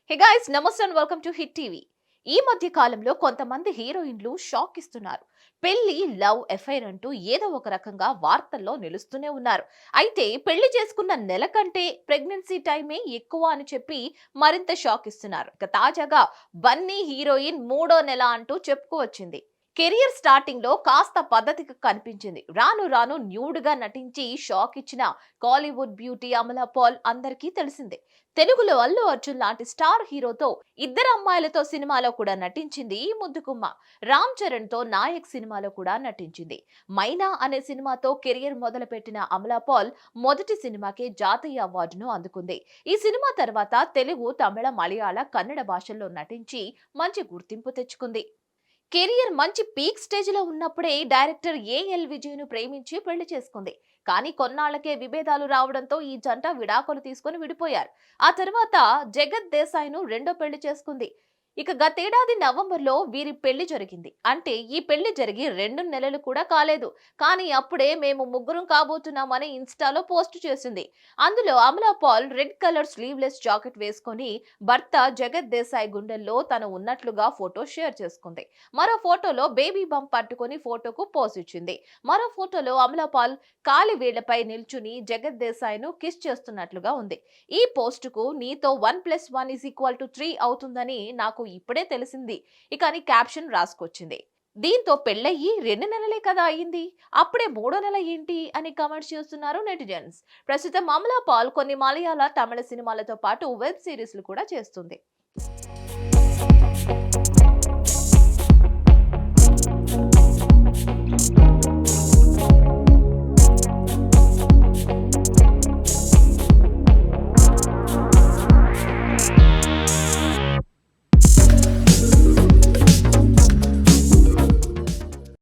Hey guys, నమస్తే and welcome to hit TV. ఈ మధ్య కాలంలో కొంతమంది హీరోయిన్లు షాక్ ఇస్తున్నారు. పెళ్లి, లవ్ ఎఫైర్ అంటూ ఏదో ఒక రకంగా వార్తల్లో నిలుస్తూనే ఉన్నారు. అయితే పెళ్లి చేసుకున్న నెల కంటే ప్రెగ్నెన్సీ టైమే ఎక్కువ అని చెప్పి మరింత షాక్ ఇస్తున్నారు. ఇక తాజాగా బన్నీ హీరోయిన్ మూడో నెల అంటూ చెప్పుకోవచ్చింది. కెరియర్ స్టార్టింగ్ లో కాస్త పద్ధతిగా కనిపించింది. రాను రాను న్యూడ్ గా నటించి షాక్ ఇచ్చిన కాలీవుడ్ బ్యూటీ అమలా పాల్ అందరికీ తెలిసిందే. తెలుగులో అల్లు అర్జున్ లాంటి స్టార్ హీరోతో ఇద్దరు అమ్మాయిలతో సినిమాలో కూడా నటించింది ఈ ముద్దుగుమ్మ. రామ్ చరణ్ తో నాయక్ సినిమాలో కూడా నటించింది. మైనా అనే సినిమాతో కెరియర్ మొదలుపెట్టిన అమలా పాల్ మొదటి సినిమాకే జాతీయ అవార్డును అందుకుంది. ఈ సినిమా తర్వాత తెలుగు, తమిళ, మలయాళ, కన్నడ భాషల్లో నటించి మంచి గుర్తింపు తెచ్చుకుంది. కెరియర్ మంచి పీక్ స్టేజ్ లో ఉన్నప్పుడే డైరెక్టర్ ఏఎల్ విజయ్ ను ప్రేమించి పెళ్లి చేసుకుంది. కానీ కొన్నాళ్లకే విభేదాలు రావడంతో ఈ జంట విడాకులు తీసుకుని విడిపోయారు. ఆ తర్వాత జగత్ దేశాయ్ ను రెండో పెళ్లి చేసుకుంది. ఇక గతేడాది నవంబర్లో వీరి పెళ్లి జరిగింది. అంటే ఈ పెళ్లి జరిగి 2 నెలలు కూడా కాలేదు. కానీ అప్పుడే మేము ముగ్గురం కాబోతున్నామని ఇన్స్టాలో పోస్ట్ చేసింది. అందులో Amala Paul red colour sleeveless jacket వేసుకొని భర్త జగత్ దేశాయ్ గుండెల్లో తను ఉన్నట్లుగా ఫోటో షేర్ చేసుకుంది. మరో ఫోటోలో బేబీ బంప్ పట్టుకొని ఫోటోకు పోజ్ ఇచ్చింది. మరో ఫోటోలో అమలా పాల్ కాలి వేళ్లపై నిల్చుని జగత్ దేశాయ్ ను కిస్ చేస్తున్నట్లుగా ఉంది. ఈ పోస్టుకు నీతో 1+1=3 అవుతుందని నాకు ఇప్పుడే తెలిసింది ఇక అని క్యాప్షన్ రాసుకొచ్చింది. దీంతో పెళ్ళయ్యి 2 నెలలే కదా అయ్యింది, అప్పుడే మూడో నెల ఏంటి అని కామెంట్స్ చేస్తున్నారు నెటిజన్స్. ప్రస్తుతం అమలా పాల్ కొన్ని మలయాళ, తమిళ సినిమాలతో పాటు వెబ్ సిరీస్లు కూడా చేస్తుంది.